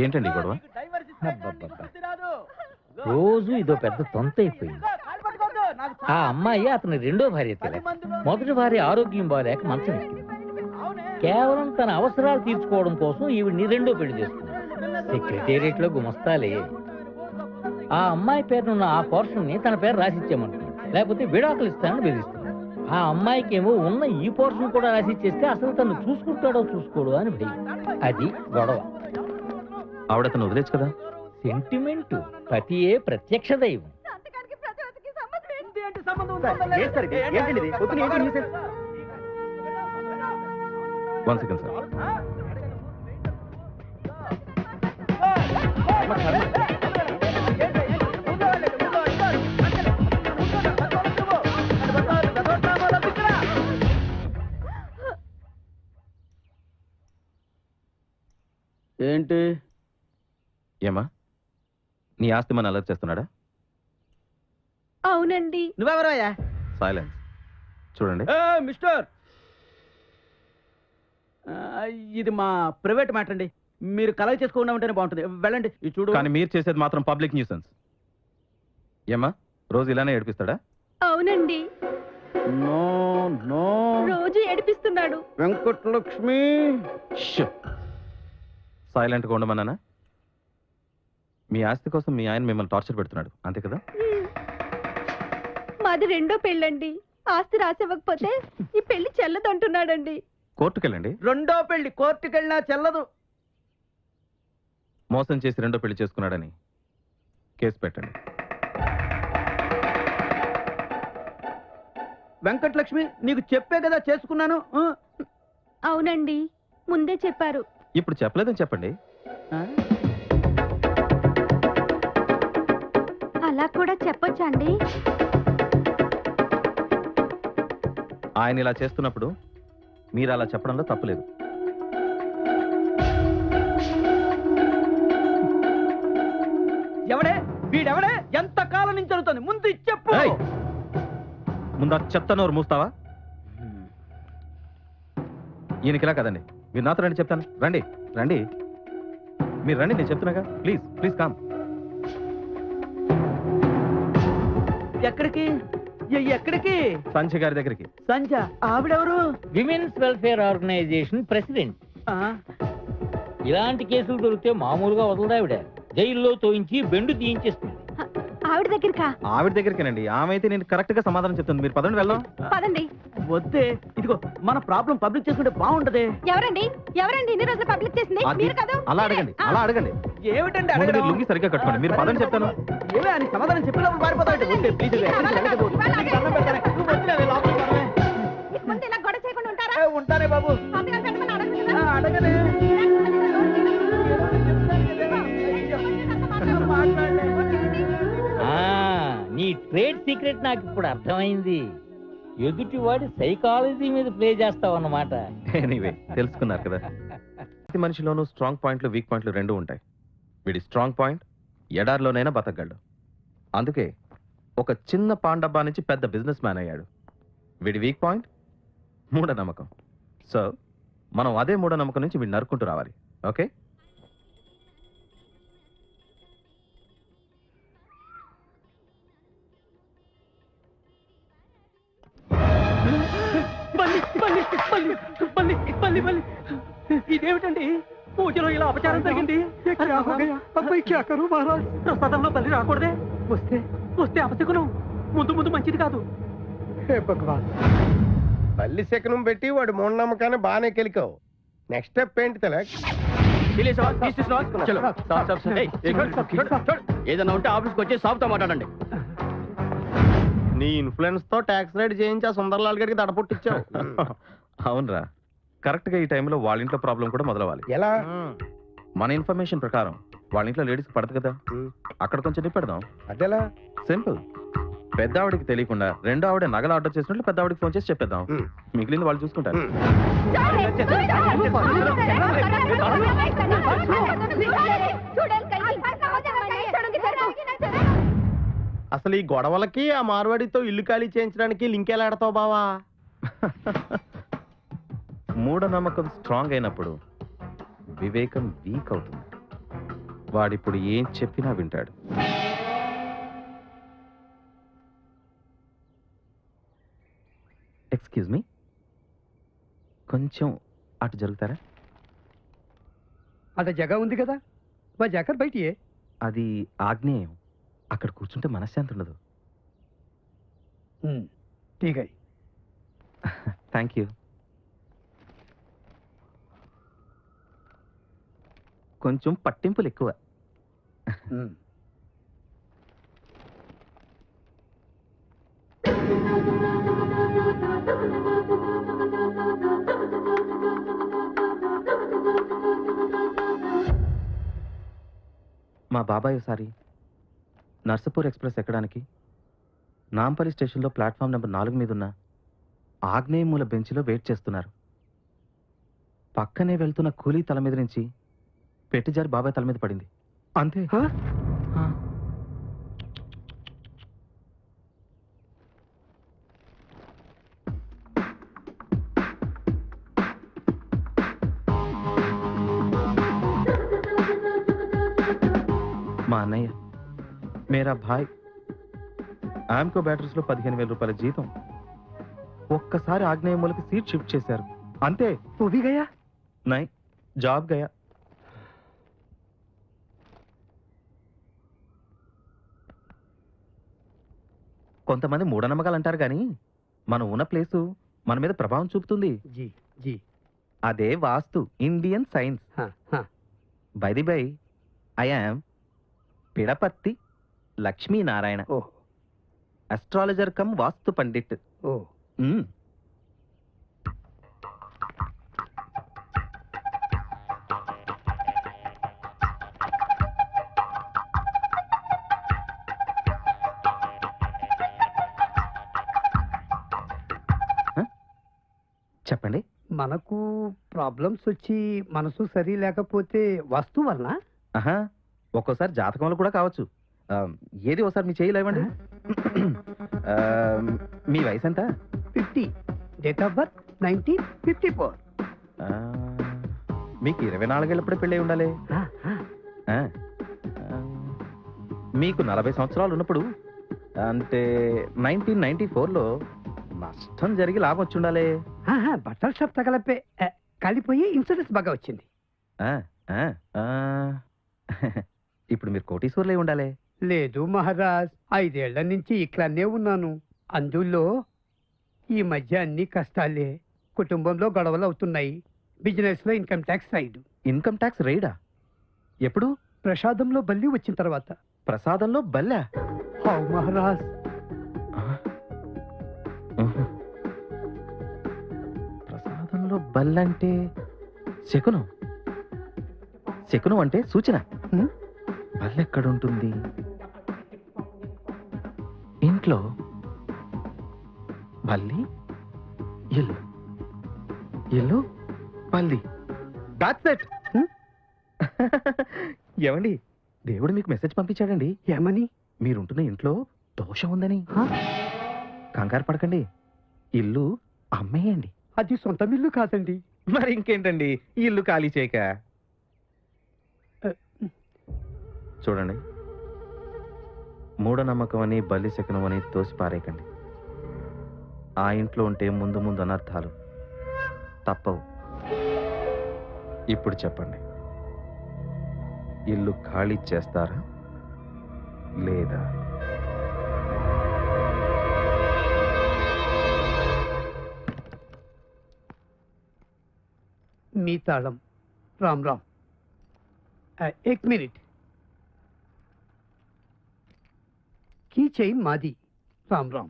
ఏంటండి గొడవ? రోజు ఇదో పెద్ద తొంత అయిపోయింది. ఆ అమ్మాయి అతని రెండో భార్య తెలక, మొదటి భార్య ఆరోగ్యం బాగాలేక మంచం ఎక్కింది. కేవలం తన అవసరాలు తీర్చుకోవడం కోసం ఈవిడ్ని రెండో పెళ్లి చేసుకుంది. సెక్రటేరియట్ లో గుమస్తాలే. ఆ అమ్మాయి పేరునున్న ఆ పోర్షన్ ని తన పేరు రాసిచ్చేయమంటున్నాడు, లేకపోతే విడాకులు ఇస్తానని బెదిరిస్తున్నాడు. ఆ అమ్మాయికి ఏమో ఉన్న ఈ పోర్షన్ కూడా రాసిచ్చేస్తే అసలు తను చూసుకుంటాడో చూసుకోడు అని భయం. అది గొడవ. ఆవిడతను వదిలేచ్చు కదా. సెంటిమెంట్ పతియే ప్రత్యక్ష దైవం. One second sir. ఏంటి? ఏమా, నీ ఆస్తి మన అలర్ట్ చేస్తున్నాడా? అవునండి. నువ్వెవరయ్యా? సైలెన్స్. చూడండి మిస్టర్, ఇది మా ప్రైవేట్ మ్యాటర్ అండి. మీరు కలెక్ట్ చేసుకోకుండా ఉంటేనే బాగుంటుంది. వెళ్ళండి. ఇది చూడు. కానీ మీరు చేసేది మాత్రం పబ్లిక్ న్యూసెన్స్. ఏమా, రోజు ఇలానే ఏడిపిస్తాడా? అవునండి, నో నో, రోజు ఏడిపిస్తున్నాడు. వెంకటలక్ష్మి, సైలెంట్ గా ఉండమన్నానా? మీ ఆస్తి కోసం మీ ఆయన మిమ్మల్ని టార్చర్ పెడుతున్నాడు, అంతే కదా? మాది రెండో పెళ్ళండి. ఆస్తి రాసివ్వకపోతే ఈ పెళ్లి చెల్లదంటున్నాడండి. కోర్టుకెళ్ళండి. రెండో పెళ్లి కోర్టుకెళ్ళినా చెల్లదు. మోసం చేసి రెండో పెళ్లి చేసుకున్నాడని కేసు పెట్టండి. వెంకటలక్ష్మి, నీకు చెప్పే కదా చేసుకున్నాను. అవునండి, ముందే చెప్పారు. ఇప్పుడు చెప్పలేదని చెప్పండి. అలా కూడా చెప్పొచ్చా అండి? ఆయన ఇలా చేస్తున్నప్పుడు మీరు అలా చెప్పడంలో తప్పులేదు. ఎవడే వీడెవడే? ఎంత కాలం నుంచి జరుగుతుంది? ముందు చెప్పు. ముందు ఆ చెత్త నోరు మూస్తావా? ఈయనకిలా కదండి. మీరు నాతో రండి, చెప్తాను. రండి రండి, మీరు రండి, నేను చెప్తున్నాగా. Please please com. ఎక్కడికి? ఎక్కడికి? సంజయ్ గారి దగ్గరికి. సంజ? ఆవిడెవరు? Women's welfare organisation president. ఇలాంటి కేసులు దొరికితే మామూలుగా వదలదావిడ, జైల్లో తోయించి బెండు తీయించేస్తుంది. ఆవిడ దగ్గరకా? ఆవిడ దగ్గరికేనండి. ఆమె అయితే నేను కరెక్ట్ గా సమాధానం చెప్తుంది. మీరు పదండి, వెళ్దాం. పదండి. వద్దే, ఇదిగో మన ప్రాబ్లం పబ్లిక్ చేసుకుంటే బాగుంటది. ఎవరండి ఎవరండి ఇన్ని రోజులు పబ్లిక్ చేసింది? మీరు కదా? అలా అడగండి, అలా అడగండి. ఏమిటండి ముందు మీరు లుంగి సరిగ్గా కట్టుకోండి. మీరు పదండి, చెప్తాను. ఏమే అని సమాధానం చెప్పినప్పుడు మారిపోతాడు. ప్లీజ్ ముందు ఇలా గొడవ చేయకుండా ఉంటారా? ఉంటానే బాబు. అడగలే. నీ ట్రేడ్ సీక్రెట్ నాకు ఇప్పుడు అర్థమైంది. ఎదుటివాడి సైకాలజీ మీద ప్లే చేస్తావన్నమాట. ఎనీవే, తెలుసుకున్నారు కదా. ప్రతి మనిషిలోనూ స్ట్రాంగ్ పాయింట్లు, వీక్ పాయింట్లు రెండూ ఉంటాయి. వీడి స్ట్రాంగ్ పాయింట్ ఎడారిలోనైనా బతకగలడు. అందుకే ఒక చిన్న పాన్ డబ్బా నుంచి పెద్ద బిజినెస్ మ్యాన్ అయ్యాడు. వీడి వీక్ పాయింట్ మూఢనమ్మకం. సో మనం అదే మూఢనమ్మకం నుంచి వీడిని నరుక్కుంటూ రావాలి. ఓకే? ఇదేమిటండి? పూజలో ఇలా అపచారం జరిగింది. ప్రసాదంలో బలి రాకూడదే. వస్తే వస్తే అపశకునం. ముందు ముందు మంచిది కాదు. హే భగవాన్, బల్లి శకనం పెట్టి వాడు మూఢనమ్మకాన్ని బాగానే కెలికావు. నెక్స్ట్ స్టెప్ ఏంటి తెలక్? ఏదైనా ఉంటే ఆఫీస్కి వచ్చి సాఫ్తో మాట్లాడండి. నీ ఇన్ఫ్లుయెన్స్ తో ట్యాక్స్ రైడ్ చేయించి ఆ సుందర్లాల్ గారికి దడపొట్టించావు. అవునరా, కరెక్ట్ గా ఈ టైంలో వాళ్ళ ఇంట్లో ప్రాబ్లం కూడా మొదలవాలి. ఎలా? మన ఇన్ఫర్మేషన్ ప్రకారం వాళ్ళ ఇంట్లో లేడీస్ పడదు కదా, అక్కడ కొంచెం నిప్పెడదాం. అదెలా? సింపుల్. పెద్ద ఆవిడకి తెలియకుండా రెండో ఆవిడ నగలు ఆర్డర్ చేసినట్లు పెద్ద ఆవిడకి ఫోన్ చేసి చెప్పేద్దాం. మిగిలింది వాళ్ళు చూసుకుంటారు. అసలు ఈ గొడవలకి ఆ మార్వాడితో ఇల్లు ఖాళీ చేయించడానికి లింక్ ఎలా ఆడతావు బావా? మూఢనమ్మకం స్ట్రాంగ్ అయినప్పుడు వివేకం వీక్ అవుతుంది. వాడిప్పుడు ఏం చెప్పినా వింటాడు. ఎక్స్క్యూజ్ మీ, కొంచెం అటు జరుగుతారా? అక్కడ జగ ఉంది కదా, మా జాకర్ బయటియే. అది ఆగ్నేయం, అక్కడ కూర్చుంటే మనశ్శాంతి ఉండదు. ఠీక్ హై. Thank you. కొంచెం పట్టింపులు ఎక్కువ. మా బాబాయ్ ఒకసారి నర్సపూర్ ఎక్స్ప్రెస్ ఎక్కడానికి నాంపల్లి స్టేషన్లో ప్లాట్ఫామ్ నెంబర్ 4 మీద ఉన్న ఆగ్నేయ మూల బెంచ్లో వెయిట్ చేస్తున్నారు. పక్కనే వెళ్తున్న కూలీ తల మీద నుంచి పెట్టి జారి బాబాయ్ తల మీద పడింది. అంతే. ఆ. మా అన్నయ్య, మేరా భాయ్, ఆమ్కో బ్యాటరీస్లో 15,000 రూపాయల జీతం. ఒక్కసారి ఆగ్నేయ మూలకి సీట్ షిఫ్ట్ చేశారు. అంతే. वो भी गया? నై, జాబ్ గయా. కొంతమంది మూఢనమ్మకాలు అంటారు కానీ మనం ఉన్న ప్లేసు మన మీద ప్రభావం చూపుతుంది. जी जी. అదే వాస్తు, ఇండియన్ సైన్స్. हाँ हाँ. By the by, I am Pidapathi Lakshminarayana, oh astrologer cum vastu pandit. Oh. Hmm. చెప్పండి. మనకు ప్రాబ్లమ్స్ వచ్చి మనసు సరి లేకపోతే వస్తు వలన ఆహా, ఒక్కోసారి జాతకంలో కూడా కావచ్చు. ఏది ఒకసారి మీ చేయి లేవండి. మీ వయసు ఎంత? 50. Date of birth 1954. మీకు 24 ఏళ్ళప్పుడే పెళ్ళి అయి ఉండాలి. ఆ, మీకు 40 సంవత్సరాలు ఉన్నప్పుడు అంటే 1994లో నష్టం జరిగి లాభం వచ్చి ఉండాలి. బట్టల షాప్ తగలపే కాలిపోయి ఇన్సూరెన్స్ బాగా వచ్చింది. ఆ, ఆ, ఆ. ఇప్పుడు మీరు కోటీశ్వర్లే ఉండాలి. లేదు మహారాజ్, 5 ఏళ్ల నుంచి ఇక్కడనే ఉన్నాను. అందులో ఈ మధ్య అన్ని కష్టాలే. కుటుంబంలో గొడవలు అవుతున్నాయి. బిజినెస్ లో income tax raid. Income tax రైడా? ఎప్పుడు? ప్రసాదంలో బల్లి వచ్చిన తర్వాత. ప్రసాదంలో బల్లా? హౌ మహారాజ్. ప్రసాదంలో బల్లంటే శకునం. శకునం అంటే సూచన. బల్లెక్కడుంటుంది? ఇంట్లో. బల్లి, ఇల్లు, ఇల్లు, బల్లి. That's it. ఏమండి, దేవుడు మీకు మెసేజ్ పంపించాడండి. ఏమని? మీరుంటున్న ఇంట్లో దోషం ఉందని. కంగారు పడకండి, ఇల్లు అమ్మేయండి. అది సొంత ఇల్లు కాదండి. మరి ఇంకేంటండి, ఈ ఇల్లు ఖాళీ చేయక. చూడండి, మూఢనమ్మకం అని బల్లి శకునం అని తోసి పారేయకండి. ఆ ఇంట్లో ఉంటే ముందు ముందు అనర్థాలు తప్పవు. ఇప్పుడు చెప్పండి, ఇల్లు ఖాళీ చేస్తారా లేదా? మీ తాళం. Ram Ram. 1 minute. Key chain మాది. రామ్ రామ్.